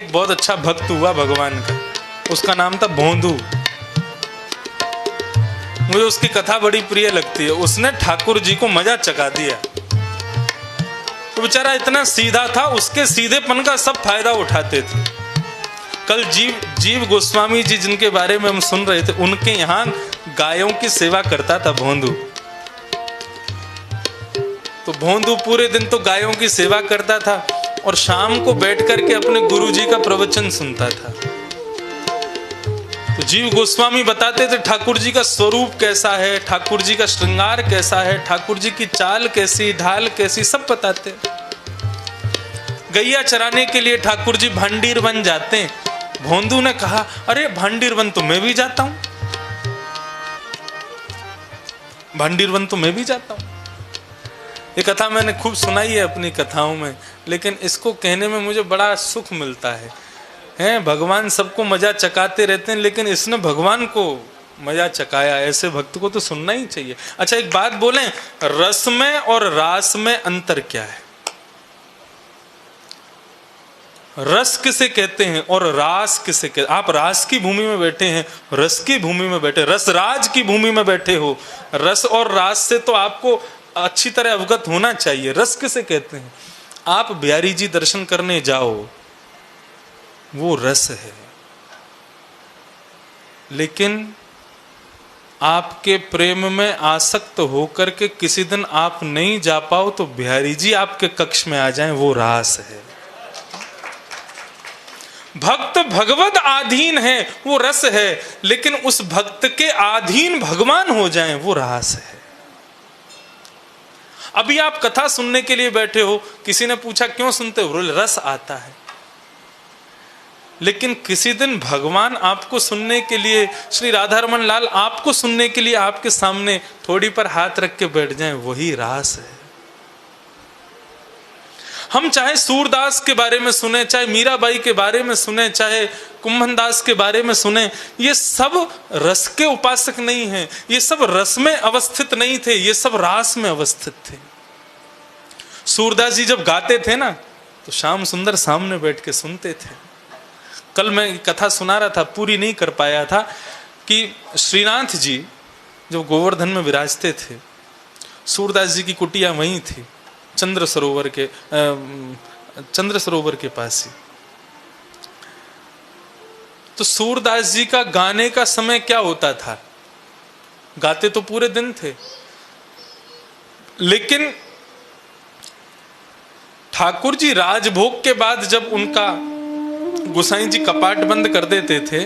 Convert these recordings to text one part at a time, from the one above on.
एक बहुत अच्छा भक्त हुआ भगवान का, उसका नाम था भोंदू। मुझे उसकी कथा बड़ी प्रिय लगती है। उसने ठाकुर जी को मजा चखा दिया। तो बेचारा इतना सीधा था, उसके सीधेपन का सब फायदा उठाते थे। कल जीव गोस्वामी जी जिनके बारे में हम सुन रहे थे, उनके यहाँ गायों की सेवा करता था भोंदू। तो भोंदू पूरे दिन तो गायों की सेवा करता था और शाम को बैठ करके अपने गुरु जी का प्रवचन सुनता था। तो जीव गोस्वामी बताते थे ठाकुर जी का स्वरूप कैसा है, ठाकुर जी का श्रृंगार कैसा है, ठाकुर जी की चाल कैसी, ढाल कैसी, सब बताते। गैया चराने के लिए ठाकुर जी भांडीर बन जाते हैं। भोंदू ने कहा, अरे भांडीर बन तो मैं भी जाता हूं, भांडीर बन तो मैं भी जाता हूं। ये कथा मैंने खूब सुनाई है अपनी कथाओं में, लेकिन इसको कहने में मुझे बड़ा सुख मिलता है। भगवान सबको मजा चकाते रहते हैं, लेकिन इसने भगवान को मजा चकाया। ऐसे भक्त को तो सुनना ही चाहिए। अच्छा, एक बात बोलें, रस में और रास में अंतर क्या है? रस किसे कहते हैं और रास किसे कहते? आप रास की भूमि में बैठे हैं, रस की भूमि में बैठे, रसराज की भूमि में बैठे हो। रस और रास से तो आपको अच्छी तरह अवगत होना चाहिए। रस किसे कहते हैं? आप बिहारी जी दर्शन करने जाओ, वो रस है। लेकिन आपके प्रेम में आसक्त होकर के किसी दिन आप नहीं जा पाओ तो बिहारी जी आपके कक्ष में आ जाएं, वो रास है। भक्त भगवत आधीन है, वो रस है। लेकिन उस भक्त के अधीन भगवान हो जाएं, वो रास है। अभी आप कथा सुनने के लिए बैठे हो, किसी ने पूछा क्यों सुनते हो? रस आता है। लेकिन किसी दिन भगवान आपको सुनने के लिए, श्री राधा रमन लाल आपको सुनने के लिए आपके सामने थोड़ी पर हाथ रख के बैठ जाएं, वही रास है। हम चाहे सूरदास के बारे में सुने, चाहे मीराबाई के बारे में सुने, चाहे कुंभनदास के बारे में सुने, ये सब रस के उपासक नहीं हैं। ये सब रस में अवस्थित नहीं थे, ये सब रास में अवस्थित थे। सूरदास जी जब गाते थे ना, तो श्याम सुंदर सामने बैठ के सुनते थे। कल मैं कथा सुना रहा था, पूरी नहीं कर पाया था, कि श्रीनाथ जी जब गोवर्धन में विराजते थे, सूरदास जी की कुटिया वहीं थी, चंद्र सरोवर के पास ही। तो सूरदास जी का गाने का समय क्या होता था? गाते तो पूरे दिन थे, लेकिन ठाकुर जी राजभोग के बाद जब उनका गोसाई जी कपाट बंद कर देते थे,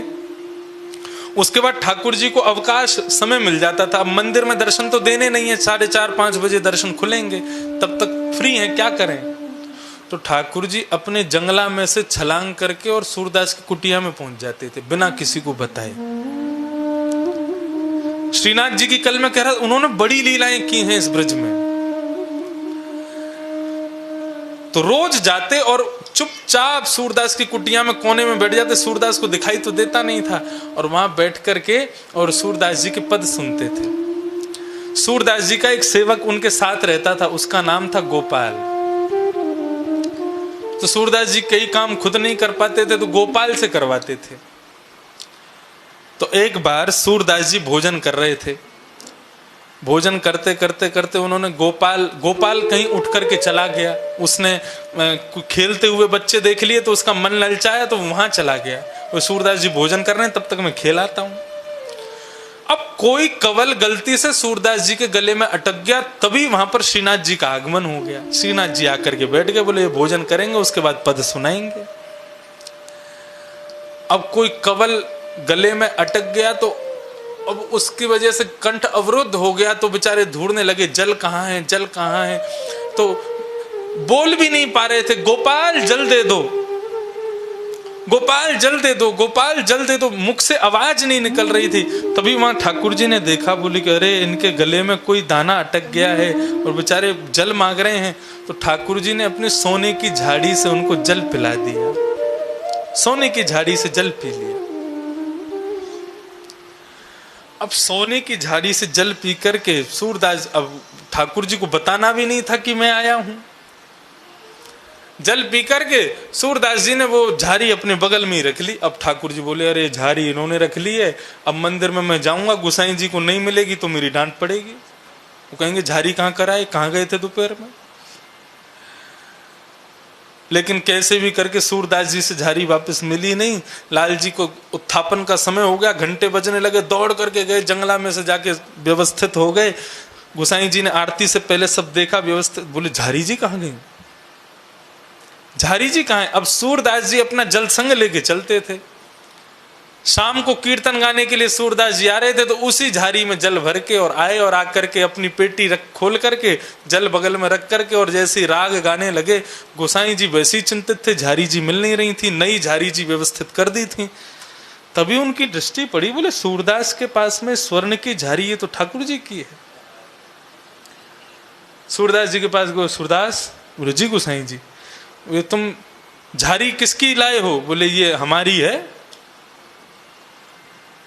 उसके बाद ठाकुर जी को अवकाश समय मिल जाता था। अब मंदिर में दर्शन तो देने नहीं है, 4:30-5 बजे दर्शन खुलेंगे, तब तक फ्री हैं, क्या करें? तो ठाकुर जी अपने जंगला में से छलांग करके और सूरदास की कुटिया में पहुंच जाते थे, बिना किसी को बताए। श्रीनाथ जी की कल मैं कह रहा, उन्होंने बड़ी लीलाएं की हैं इस ब्रज में। तो रोज जाते और चुपचाप सूरदास की कुटिया में कोने में बैठ जाते। सूरदास को दिखाई तो देता नहीं था, और वहां बैठ करके और सूरदास जी के पद सुनते थे। सूरदास जी का एक सेवक उनके साथ रहता था, उसका नाम था गोपाल। तो सूरदास जी कई काम खुद नहीं कर पाते थे, तो गोपाल से करवाते थे। तो एक बार सूरदास जी भोजन कर रहे थे, भोजन करते करते करते उन्होंने गोपाल कहीं उठ करके चला गया। उसने खेलते हुए बच्चे देख लिए, तो उसका मन ललचाया, तो वहां चला गया। वो सूरदास जी भोजन कर रहे हैं, तब तक मैं खेलाता हूं। अब कोई कवल गलती से सूरदास जी के गले में अटक गया, तभी वहां पर श्रीनाथ जी का आगमन हो गया। श्रीनाथ जी आकर के बैठ गए, बोले ये भोजन करेंगे, उसके बाद पद सुनाएंगे। अब कोई कवल गले में अटक गया, तो अब उसकी वजह से कंठ अवरुद्ध हो गया। तो बेचारे ढूंढने लगे, जल कहाँ है, जल कहाँ है। तो बोल भी नहीं पा रहे थे, गोपाल जल दे दो, गोपाल जल दे दो, गोपाल जल दे दो, मुख से आवाज नहीं निकल रही थी। तभी वहां ठाकुर जी ने देखा, बोले कि अरे इनके गले में कोई दाना अटक गया है और बेचारे जल मांग रहे हैं। तो ठाकुर जी ने अपने सोने की झाड़ी से उनको जल पिला दिया, सोने की झाड़ी से जल पी लिया। अब सोने की झाड़ी से जल पी करके सूरदास, अब ठाकुर जी को बताना भी नहीं था कि मैं आया हूं। जल पी करके सूरदास जी ने वो झारी अपने बगल में ही रख ली। अब ठाकुर जी बोले अरे झारी इन्होंने रख ली है, अब मंदिर में मैं जाऊंगा गोसाई जी को नहीं मिलेगी तो मेरी डांट पड़ेगी। वो कहेंगे झारी कहाँ कराए, कहाँ गए थे दोपहर में। लेकिन कैसे भी करके सूरदास जी से झारी वापस मिली नहीं। लाल जी को उत्थापन का समय हो गया, घंटे बजने लगे, दौड़ करके गए जंगला में से जाके व्यवस्थित हो गए। गोसाई जी ने आरती से पहले सब देखा व्यवस्थित, बोले झारी जी कहाँ गई, झारी जी कहाँ है। अब सूरदास जी अपना जल संग लेके चलते थे। शाम को कीर्तन गाने के लिए सूरदास जी आ रहे थे तो उसी झारी में जल भर के और आए और आकर के अपनी पेटी खोल करके जल बगल में रख करके और जैसे राग गाने लगे। गोसाई जी वैसे ही चिंतित थे, झारी जी मिल नहीं रही थी, नई झारी जी व्यवस्थित कर दी थी। तभी उनकी दृष्टि पड़ी, बोले सूरदास के पास में स्वर्ण की झारी ये तो ठाकुर जी की है। सूरदास जी के पास गए, सूरदास, बोले जी गोसाई जी ये तुम झारी किसकी लाए हो। बोले ये हमारी है।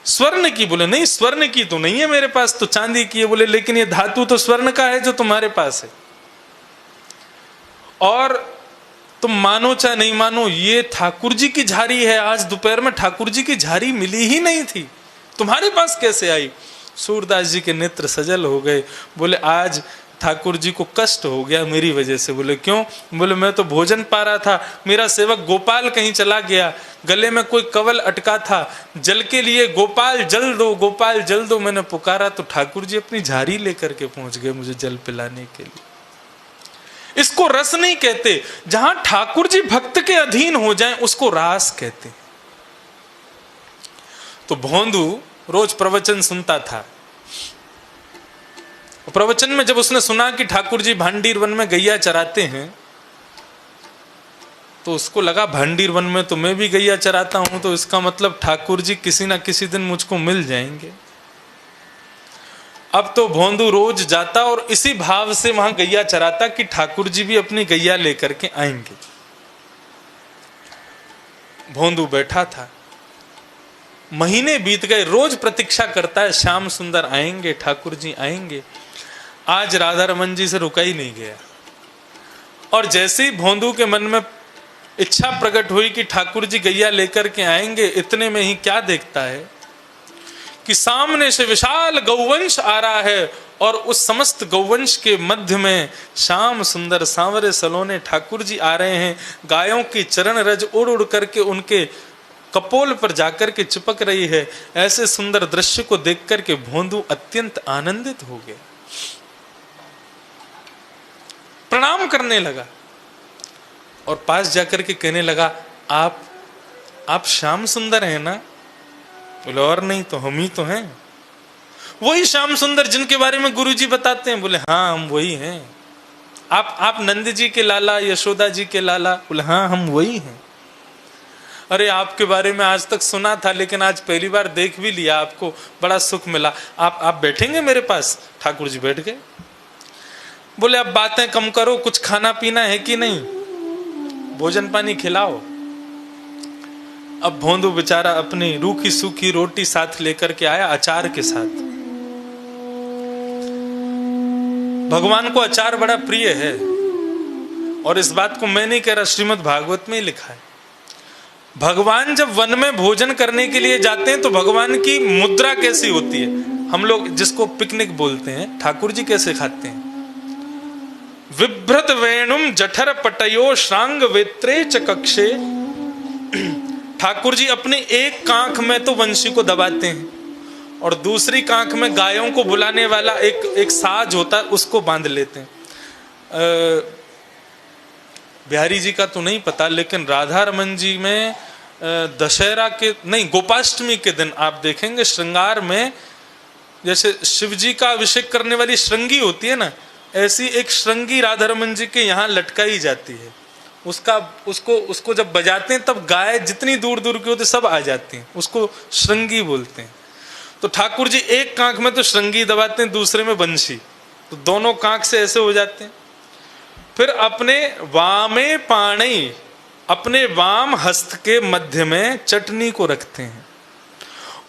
स्वर्ण की। बोले नहीं स्वर्ण की तो नहीं है मेरे पास, तो चांदी की है। बोले लेकिन ये धातु तो स्वर्ण का है जो तुम्हारे पास है, और तुम मानो चाहे नहीं मानो ये ठाकुर जी की झारी है। आज दोपहर में ठाकुर जी की झारी मिली ही नहीं थी, तुम्हारे पास कैसे आई। सूरदास जी के नेत्र सजल हो गए। बोले आज ठाकुर जी को कष्ट हो गया मेरी वजह से। बोले क्यों। बोले मैं तो भोजन पा रहा था, मेरा सेवक गोपाल कहीं चला गया, गले में कोई कवल अटका था, जल के लिए गोपाल जल दो, गोपाल जल दो मैंने पुकारा तो ठाकुर जी अपनी झारी लेकर के पहुंच गए मुझे जल पिलाने के लिए। इसको रस नहीं कहते, जहां ठाकुर जी भक्त के अधीन हो जाएं उसको रास कहते। तो भोंदू रोज प्रवचन सुनता था। प्रवचन में जब उसने सुना कि ठाकुर जी भांडीर वन में गैया चराते हैं तो उसको लगा भांडीर वन में तो मैं भी गैया चराता हूं, तो इसका मतलब ठाकुर जी किसी ना किसी दिन मुझको मिल जाएंगे। अब तो भोंदू रोज जाता और इसी भाव से वहां गैया चराता कि ठाकुर जी भी अपनी गैया लेकर के आएंगे। भोंदू बैठा था, महीने बीत गए, रोज प्रतीक्षा करता है श्याम सुंदर आएंगे, ठाकुर जी आएंगे। आज राधा रमन जी से रुका ही नहीं गया। और जैसे ही भोंदू के मन में इच्छा प्रकट हुई कि ठाकुर जी गैया लेकर के आएंगे, इतने में ही क्या देखता है कि सामने से विशाल गौवंश आ रहा है और उस समस्त गौवंश के मध्य में श्याम सुंदर सांवरे सलोने ठाकुर जी आ रहे हैं। गायों की चरण रज उड़ उड़ करके उनके कपोल पर जाकर के चिपक रही है। ऐसे सुंदर दृश्य को देख करके भोंदू अत्यंत आनंदित हो गया, प्रणाम करने लगा और पास जाकर के कहने लगा आप श्याम सुंदर हैं ना। बोले और नहीं तो हम ही तो हैं, वही श्याम सुंदर जिनके बारे में गुरुजी बताते हैं। बोले हाँ हम वही हैं। आप नंद जी के लाला, यशोदा जी के लाला। बोले हाँ हम वही हैं। अरे आपके बारे में आज तक सुना था लेकिन आज पहली बार देख भी लिया, आपको बड़ा सुख मिला। आप बैठेंगे मेरे पास। ठाकुर जी बैठ गए। बोले अब बातें कम करो, कुछ खाना पीना है कि नहीं, भोजन पानी खिलाओ। अब भोंदू बेचारा अपनी रूखी सूखी रोटी साथ लेकर के आया, अचार के साथ। भगवान को अचार बड़ा प्रिय है और इस बात को मैं नहीं कह रहा, श्रीमद् भागवत में ही लिखा है। भगवान जब वन में भोजन करने के लिए जाते हैं तो भगवान की मुद्रा कैसी होती है, हम लोग जिसको पिकनिक बोलते हैं, ठाकुर जी कैसे खाते हैं। विभ्रत वेणुम जठर पटयो श्रांग वेत्रे च कक्षे। ठाकुर जी अपने एक कांख में तो वंशी को दबाते हैं और दूसरी कांख में गायों को बुलाने वाला एक साज होता है, उसको बांध लेते हैं। बिहारी जी का तो नहीं पता, लेकिन राधा रमन जी में दशहरा के नहीं, गोपाष्टमी के दिन आप देखेंगे श्रृंगार में जैसे शिव जी का अभिषेक करने वाली श्रृंगी होती है ना, ऐसी एक श्रृंगी राधा रमन जी के यहाँ लटकाई जाती है। उसको जब बजाते हैं तब गाय जितनी दूर दूर की होती सब आ जाती हैं, उसको श्रृंगी बोलते हैं। तो ठाकुर जी एक कांख में तो श्रृंगी दबाते हैं, दूसरे में बंशी, तो दोनों कांख से ऐसे हो जाते हैं। फिर अपने वामे पाणी, अपने वाम हस्त के मध्य में चटनी को रखते हैं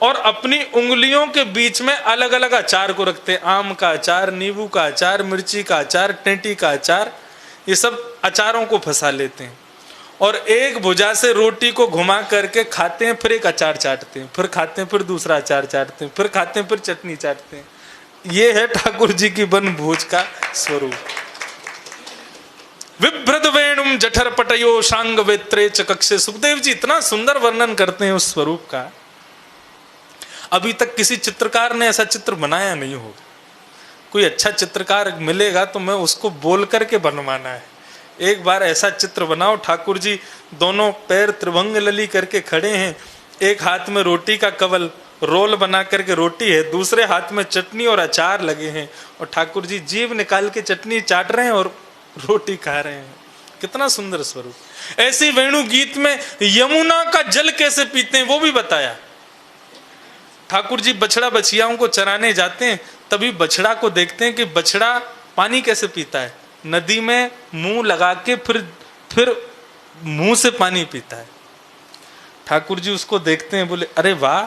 और अपनी उंगलियों के बीच में अलग अलग अचार को रखते हैं। आम का अचार, नींबू का अचार, मिर्ची का अचार, टेंटी का अचार, ये सब अचारों को फंसा लेते हैं। और एक भुजा से रोटी को घुमा करके खाते हैं, फिर एक अचार चाटते हैं, फिर खाते हैं, फिर दूसरा अचार चाटते हैं, फिर खाते हैं, फिर चटनी चाटते हैं। ये है ठाकुर जी की वन भोज का स्वरूप। विभ्रद वेणुम जठर पटयो शांग वेत्रे चकक्षे। सुखदेव जी इतना सुंदर वर्णन करते हैं उस स्वरूप का। अभी तक किसी चित्रकार ने ऐसा चित्र बनाया नहीं होगा। कोई अच्छा चित्रकार मिलेगा तो मैं उसको बोल करके बनवाना है। एक बार ऐसा चित्र बनाओ, ठाकुर जी दोनों पैर त्रिभंग लली करके खड़े हैं, एक हाथ में रोटी का कवल रोल बना करके रोटी है, दूसरे हाथ में चटनी और अचार लगे हैं, और ठाकुर जी जीभ निकाल के चटनी चाट रहे हैं और रोटी खा रहे हैं। कितना सुंदर स्वरूप। ऐसी वेणु गीत में यमुना का जल कैसे पीते हैं वो भी बताया। ठाकुर जी बछड़ा बछियाओं को चराने जाते हैं, तभी बछड़ा को देखते हैं कि बछड़ा पानी कैसे पीता है। नदी में मुंह लगा के फिर मुंह से पानी पीता है। ठाकुर जी उसको देखते हैं, बोले अरे वाह,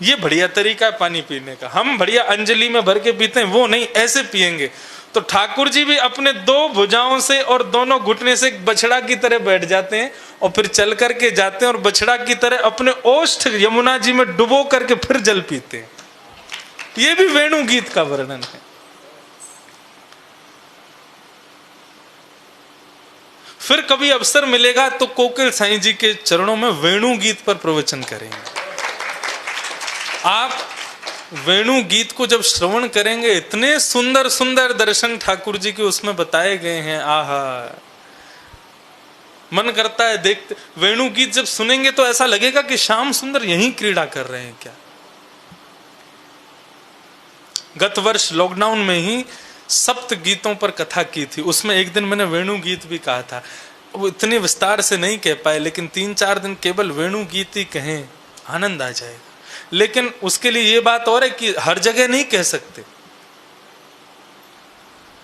ये बढ़िया तरीका है पानी पीने का। हम बढ़िया अंजलि में भर के पीते हैं, वो नहीं, ऐसे पिएंगे। तो ठाकुर जी भी अपने दो भुजाओं से और दोनों घुटने से बछड़ा की तरह बैठ जाते हैं और फिर चल करके जाते हैं और बछड़ा की तरह अपने ओष्ठ यमुना जी में डुबो करके फिर जल पीते हैं। ये भी वेणु गीत का वर्णन है। फिर कभी अवसर मिलेगा तो कोकिल साईं जी के चरणों में वेणु गीत पर प्रवचन करेंगे। आप वेणु गीत को जब श्रवण करेंगे, इतने सुंदर सुंदर दर्शन ठाकुर जी के उसमें बताए गए हैं। आहा, मन करता है देखते। वेणु गीत जब सुनेंगे तो ऐसा लगेगा कि श्याम सुंदर यहीं क्रीड़ा कर रहे हैं क्या। गत वर्ष लॉकडाउन में ही सप्त गीतों पर कथा की थी, उसमें एक दिन मैंने वेणु गीत भी कहा था। वो इतने विस्तार से नहीं कह पाए, लेकिन 3-4 दिन केवल वेणु गीत ही कहें, आनंद आ जाएगा। लेकिन उसके लिए ये बात और है कि हर जगह नहीं कह सकते।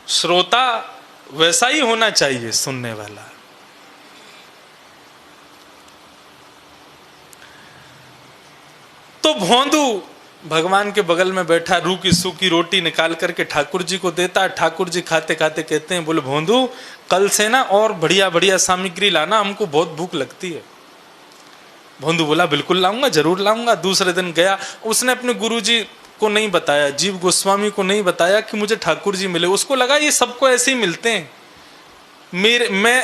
श्रोता वैसा ही होना चाहिए सुनने वाला। तो भोंदू भगवान के बगल में बैठा रूखी सूखी रोटी निकाल करके ठाकुर जी को देता। ठाकुर जी खाते खाते कहते हैं, बोले भोंदू कल से ना और बढ़िया बढ़िया सामग्री लाना, हमको बहुत भूख लगती है। भोंदू बोला बिल्कुल लाऊंगा, जरूर लाऊंगा। दूसरे दिन गया, उसने अपने गुरुजी को नहीं बताया, जीव गोस्वामी को नहीं बताया कि मुझे ठाकुर जी मिले। उसको लगा ये सबको ऐसे ही मिलते हैं,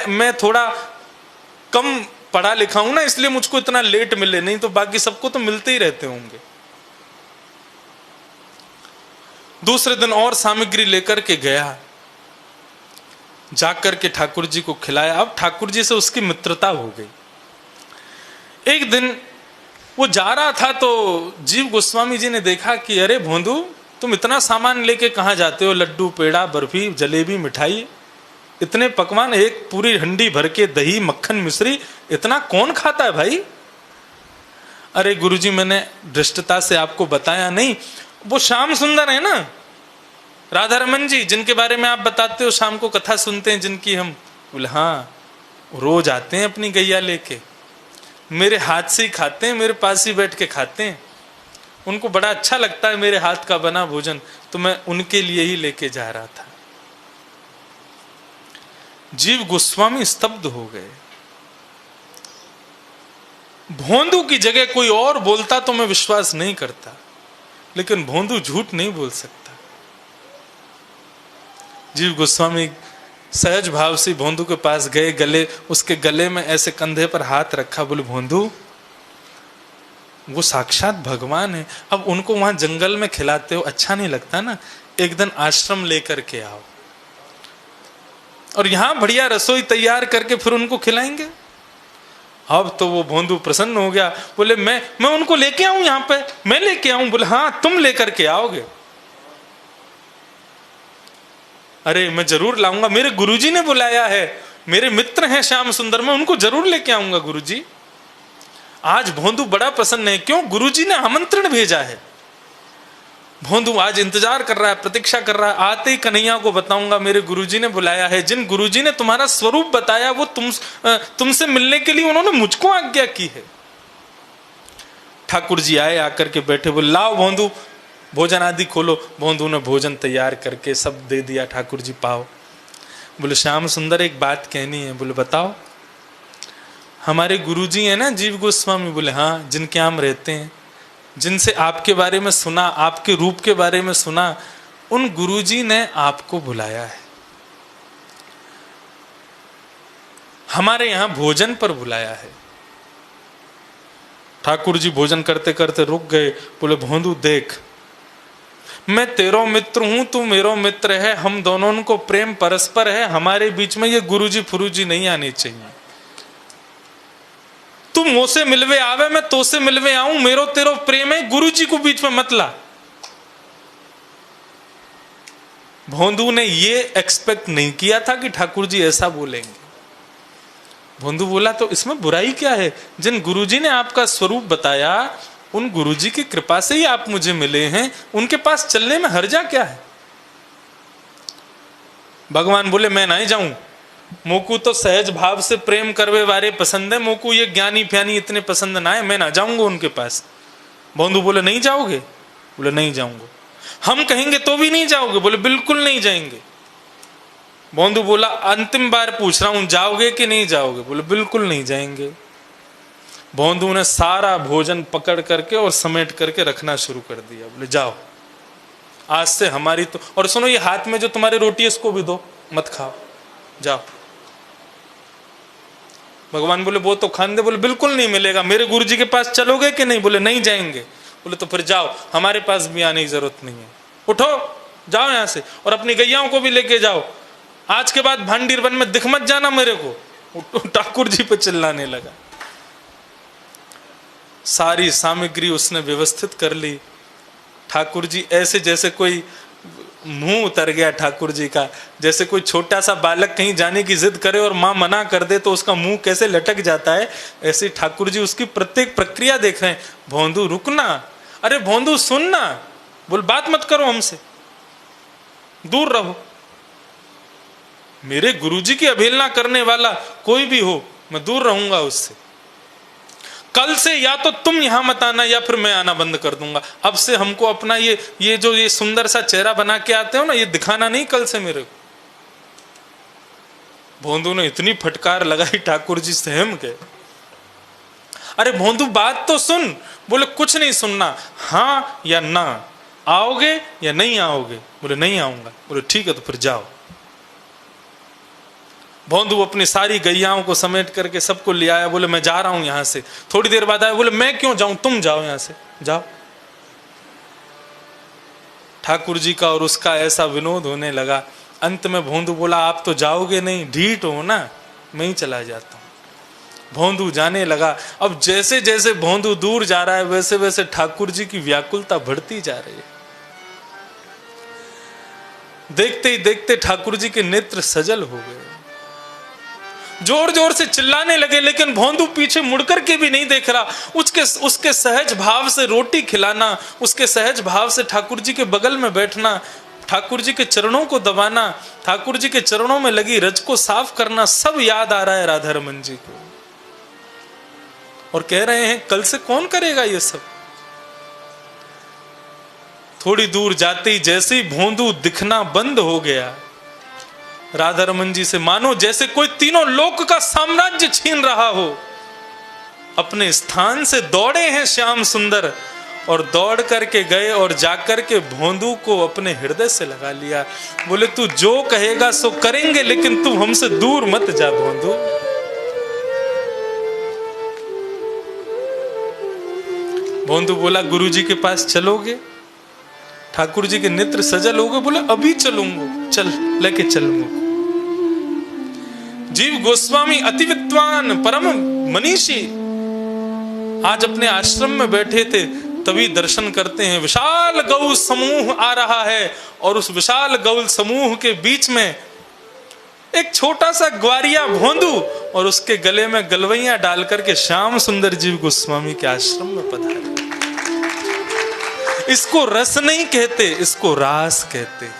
मैं थोड़ा कम पढ़ा लिखा हूं ना, इसलिए मुझको इतना लेट मिले, नहीं तो बाकी सबको तो मिलते ही रहते होंगे। दूसरे दिन और सामग्री लेकर के गया, जाकर के ठाकुर जी को खिलाया। अब ठाकुर जी से उसकी मित्रता हो गई। एक दिन वो जा रहा था तो जीव गोस्वामी जी ने देखा कि अरे भोंदू, तुम इतना सामान लेके कहाँ जाते हो? लड्डू, पेड़ा, बर्फी, जलेबी, मिठाई, इतने पकवान, एक पूरी हंडी भर के दही, मक्खन, मिश्री, इतना कौन खाता है भाई? अरे गुरुजी, मैंने दृष्टता से आपको बताया नहीं, वो श्याम सुंदर है ना, राधा रमन जी, जिनके बारे में आप बताते हो, शाम को कथा सुनते हैं जिनकी हम। बोले हाँ, रोज आते हैं अपनी गैया लेके, मेरे हाथ से ही खाते हैं, मेरे पास ही बैठ के खाते हैं, उनको बड़ा अच्छा लगता है मेरे हाथ का बना भोजन, तो मैं उनके लिए ही लेके जा रहा था। जीव गोस्वामी स्तब्ध हो गए। भोंदू की जगह कोई और बोलता तो मैं विश्वास नहीं करता, लेकिन भोंदू झूठ नहीं बोल सकता। जीव गोस्वामी सहज भाव से भोंदू के पास गए, उसके गले में ऐसे कंधे पर हाथ रखा, बोले भोंदू, वो साक्षात भगवान है, अब उनको वहां जंगल में खिलाते हो, अच्छा नहीं लगता ना, एक दिन आश्रम लेकर के आओ और यहां बढ़िया रसोई तैयार करके फिर उनको खिलाएंगे। अब तो वो भोंदू प्रसन्न हो गया, बोले मैं उनको लेके आऊं यहां पे, मैं लेके आऊं? बोले हाँ, तुम लेकर के आओगे? अरे मैं जरूर लाऊंगा, मेरे गुरुजी ने बुलाया है, मेरे मित्र हैं श्याम सुंदर, मैं उनको जरूर लेके आऊंगा गुरुजी। आज भोंदू बड़ा प्रसन्न है, क्यों? गुरुजी ने आमंत्रण भेजा है। भोंदू आज इंतजार कर रहा है, प्रतीक्षा कर रहा है, आते ही कन्हैया को बताऊंगा मेरे गुरुजी ने बुलाया है। जिन गुरुजी ने तुम्हारा स्वरूप बताया, वो तुमसे मिलने के लिए उन्होंने मुझको आज्ञा की है। ठाकुर जी आए, आकर के बैठे, बोले लाओ भोंदू, भोजन आदि खोलो। भोंदू ने भोजन तैयार करके सब दे दिया, ठाकुर जी पाओ। बोले श्याम सुंदर, एक बात कहनी है। बोले बताओ। हमारे गुरुजी हैं ना जीव गोस्वामी, बोले हाँ, जिनके हम रहते हैं, जिनसे आपके बारे में सुना, आपके रूप के बारे में सुना, उन गुरुजी ने आपको बुलाया है, हमारे यहां भोजन पर बुलाया है। ठाकुर जी भोजन करते करते रुक गए, बोले भोंदू देख, मैं तेरो मित्र हूं, तू मेरो मित्र है, हम दोनों को प्रेम परस्पर है, हमारे बीच में ये गुरुजी फुरुजी नहीं आनी चाहिए। तू मुझसे मिलवे आवे, मैं तो से मिलवे आऊं, मेरो तेरो प्रेम है, गुरुजी को बीच में मत ला। भोंदू ने ये एक्सपेक्ट नहीं किया था कि ठाकुर जी ऐसा बोलेंगे। भोंदू बोला तो इसमें बुराई क्या है, जिन गुरुजी ने आपका स्वरूप बताया, उन गुरुजी की कृपा से ही आप मुझे मिले हैं, उनके पास चलने में हर्जा क्या है। भगवान बोले मैं नहीं जाऊं, मोकू तो सहज भाव से प्रेम करवे वारे पसंद है, मोकू ये ज्ञानी फ्यानी इतने पसंद ना है, मैं ना जाऊंगा उनके पास। भोंदू बोले नहीं जाओगे? बोले नहीं जाऊंगा। हम कहेंगे तो भी नहीं जाओगे? बोले बिल्कुल नहीं जाएंगे। भोंदू बोला अंतिम बार पूछ रहा हूं, जाओगे कि नहीं जाओगे? बोले बिल्कुल नहीं जाएंगे। भोंदू ने सारा भोजन पकड़ करके और समेट करके रखना शुरू कर दिया। बोले जाओ, आज से हमारी तो, और सुनो ये हाथ में जो तुम्हारी रोटी है इसको भी दो, मत खाओ, जाओ। भगवान बोले वो तो खाने दे। बोले बिल्कुल नहीं मिलेगा। मेरे गुरुजी के पास चलोगे कि नहीं? बोले नहीं जाएंगे। बोले तो फिर जाओ, हमारे पास भी आने की जरूरत नहीं है, उठो जाओ यहां से, और अपनी गैयाओं को भी लेके जाओ, आज के बाद भांडीर वन में दिख मत जाना मेरे को। ठाकुर जी पे चिल्लाने लगा। सारी सामग्री उसने व्यवस्थित कर ली। ठाकुर जी ऐसे जैसे कोई मुंह उतर गया ठाकुर जी का, जैसे कोई छोटा सा बालक कहीं जाने की जिद करे और मां मना कर दे तो उसका मुंह कैसे लटक जाता है, ऐसे ठाकुर जी उसकी प्रत्येक प्रक्रिया देख रहे हैं। भोंदू रुकना, अरे भोंदू सुनना, बोल बात मत करो हमसे, दूर रहो। मेरे गुरुजी की अवहेलना करने वाला कोई भी हो, मैं दूर रहूंगा उससे। कल से या तो तुम यहां मत आना या फिर मैं आना बंद कर दूंगा। अब से हमको अपना ये जो ये सुंदर सा चेहरा बना के आते हो ना, ये दिखाना नहीं कल से मेरे को। भोंदू ने इतनी फटकार लगाई, ठाकुर जी सहम गए। अरे भोंदू बात तो सुन। बोले कुछ नहीं सुनना, हाँ या ना, आओगे या नहीं आओगे? बोले नहीं आऊंगा। बोले ठीक है तो फिर जाओ। भोंदू अपनी सारी गैयाओं को समेट करके सबको ले आया। बोले मैं जा रहा हूं यहां से। थोड़ी देर बाद आया, बोले मैं क्यों जाऊं, तुम जाओ यहां से, जाओ। ठाकुर जी का और उसका ऐसा विनोद होने लगा। अंत में भोंदू बोला आप तो जाओगे नहीं, ढीठ हो ना, मैं ही चला जाता हूं। भोंदू जाने लगा। अब जैसे जैसे भोंदू दूर जा रहा है, वैसे वैसे ठाकुर जी की व्याकुलता बढ़ती जा रही है। देखते ही देखते ठाकुर जी के नेत्र सजल हो गए, जोर जोर से चिल्लाने लगे, लेकिन भोंदू पीछे मुड़कर के भी नहीं देख रहा। उसके सहज भाव से रोटी खिलाना, उसके सहज भाव से ठाकुर जी के बगल में बैठना, ठाकुर जी के चरणों को दबाना, ठाकुर जी के चरणों में लगी रज को साफ करना, सब याद आ रहा है राधा रमन जी को। और कह रहे हैं कल से कौन करेगा ये सब। थोड़ी दूर जाते ही जैसे ही भोंदू दिखना बंद हो गया, राधा रमन जी से मानो जैसे कोई तीनों लोक का साम्राज्य छीन रहा हो। अपने स्थान से दौड़े हैं श्याम सुंदर, और दौड़ करके गए और जाकर के भोंदू को अपने हृदय से लगा लिया। बोले तू जो कहेगा सो करेंगे, लेकिन तू हमसे दूर मत जा भोंदू। भोंदू बोला गुरुजी के पास चलोगे? ठाकुर जी के नेत्र सजल हो गए। बोले अभी चलूंगा, चल लेके चलूंगा। जीव गोस्वामी अति विद्वान परम मनीषी आज अपने आश्रम में बैठे थे, तभी दर्शन करते हैं विशाल गौ समूह आ रहा है, और उस विशाल गौ समूह के बीच में एक छोटा सा ग्वारिया भोंदू और उसके गले में गलवैया डाल करके श्याम सुंदर जीव गोस्वामी के आश्रम में पधारे। इसको रस नहीं कहते, इसको रास कहते हैं।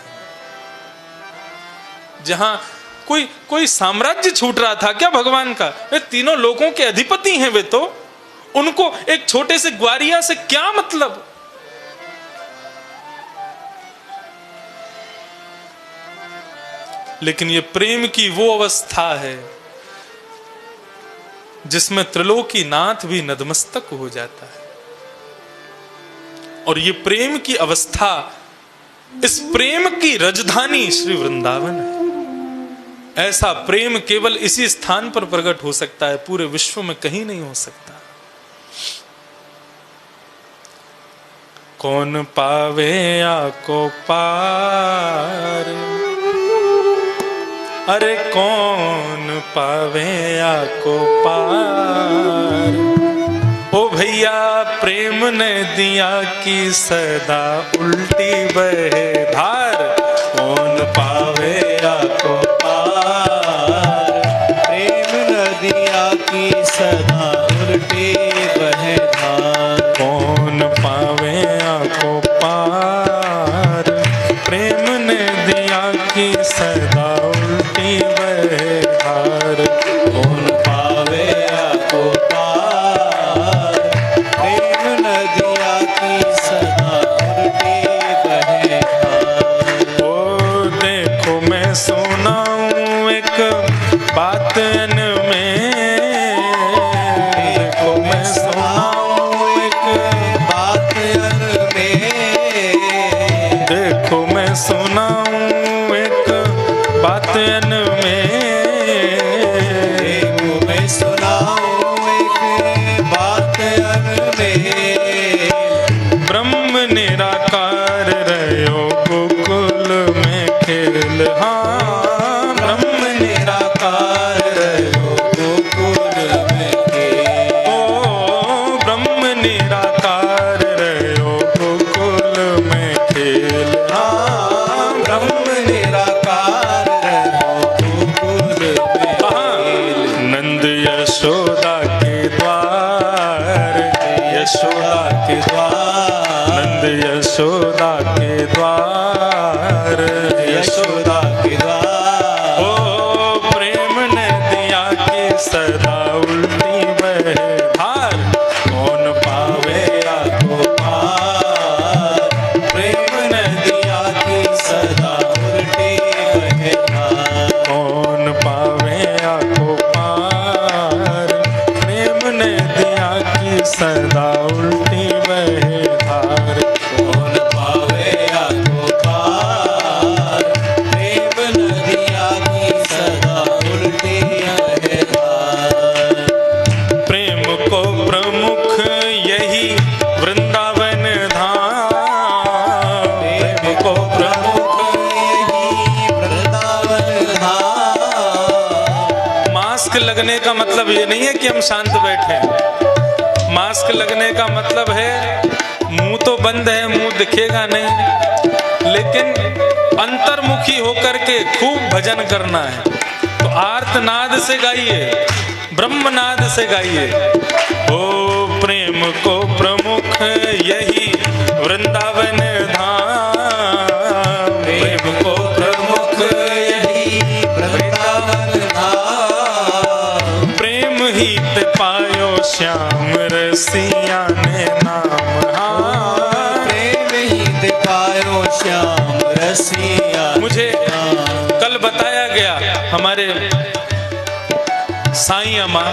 जहां कोई साम्राज्य छूट रहा था क्या भगवान का? वे तीनों लोगों के अधिपति हैं, वे तो, उनको एक छोटे से ग्वारिया से क्या मतलब? लेकिन ये प्रेम की वो अवस्था है जिसमें त्रिलोकीनाथ भी नतमस्तक हो जाता है। और ये प्रेम की अवस्था, इस प्रेम की राजधानी श्री वृंदावन है। ऐसा प्रेम केवल इसी स्थान पर प्रकट हो सकता है, पूरे विश्व में कहीं नहीं हो सकता। कौन पावे आको पार, अरे कौन पावे आको पार। ओ भैया प्रेम ने दिया की सदा उल्टी बहे धार। कौन पावे आको पार, प्रेम नदिया की सदा उल्टी बहे धार। कौन पावे आको पार, प्रेम ने दिया की सदा उल्टी बहे धार। कौन पावे आको पार, प्रेम नदिया की सदा उल्टी बहे धार। ओ देखो मैं सुनाऊं एक बात में, देखो मैं सुनाऊं एक बात में, देखो मैं सुनाऊं एक बात में। देखो मैं सुनाऊं एक बात में। ब्रह्म निराकार रहो गोकुल में खेल, हाँ ब्रह्म निराकार रहो गोकुल में खेल। ओ ब्रह्म निराकार रहो गोकुल में खेल, हाँ ब्रह्म निराकार रहो गोकुल में खेल। नंद यशोदा के द्वार, यशोदा के द्वार, नंद यशोदा के द्वार, यशोदा के द्वार। ओ प्रेम ने दिया कि सदा उल्टी बहे धार। कौन पावे आको पार, प्रेम ने दिया कि सदा उल्टी बहे धार। कौन पावे आको पार, प्रेम ने दिया कि सदा उल्टी बहे धार। कौन पावे आको पार, प्रेम नदिया की सदा उल्टी बहे धार। प्रेम को प्रमुख यही वृंदावन धाम, प्रेम को प्रमुख यही वृंदावन धाम। मास्क लगने का मतलब ये नहीं है कि हम शांत बैठे। मास्क लगने का मतलब है मुंह तो बंद है, मुंह दिखेगा नहीं, लेकिन अंतर्मुखी होकर के खूब भजन करना है। तो आर्तनाद से गाइए, ब्रह्मनाद से गाइए। ओ प्रेम को प्रमुख यही वृंदावन धाम, प्रेम को प्रमुख यही वृंदावन धाम। प्रेम ही ते पायो श्याम रसिया ने नाम, हाँ प्रेम ही दिखायो श्याम रसिया। मुझे कल बताया गया हमारे साईं अम्मा,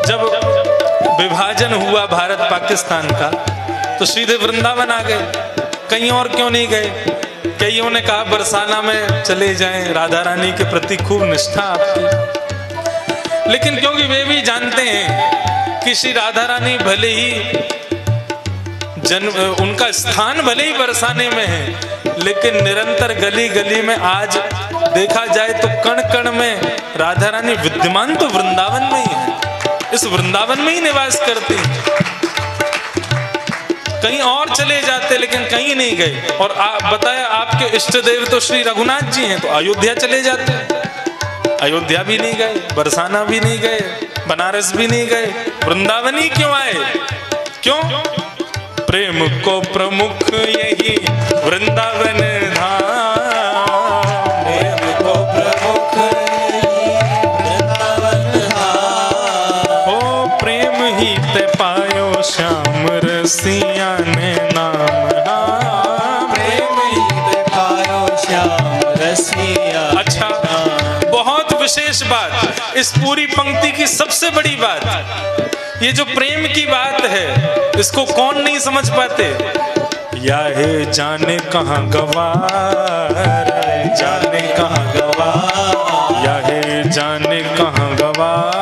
जब विभाजन हुआ भारत पाकिस्तान का तो सीधे वृंदावन आ गए। कहीं और क्यों नहीं गए? कईयों ने कहा बरसाना में चले जाएं, राधा रानी के प्रति खूब निष्ठा आपकी। लेकिन क्योंकि वे भी जानते हैं कि श्री राधा रानी भले ही उनका स्थान भले ही बरसाने में है, लेकिन निरंतर गली गली में आज देखा जाए तो कण कण में राधा रानी विद्यमान तो वृंदावन में ही है। इस वृंदावन में ही निवास करती हैं। कहीं और चले जाते लेकिन कहीं नहीं गए। और बताया आपके इष्ट देव तो श्री रघुनाथ जी हैं, तो अयोध्या चले जाते हैं। अयोध्या भी नहीं गए, बरसाना भी नहीं गए, बनारस भी नहीं गए, वृंदावन ही क्यों आए? क्यों? प्रेम को प्रमुख यही वृंदावन धाम, प्रेम को प्रमुख वृंदावन धाम। हो प्रेम ही ते पायो श्याम रसिया ने नाम, हाँ प्रेम ही दिखायो श्याम रसिया। अच्छा, बहुत विशेष बात, इस पूरी पंक्ति की सबसे बड़ी बात, ये जो प्रेम की बात है, इसको कौन नहीं समझ पाते। या है जाने कहाँ गवार, जाने कहाँ गवार, या है जाने कहाँ गवार,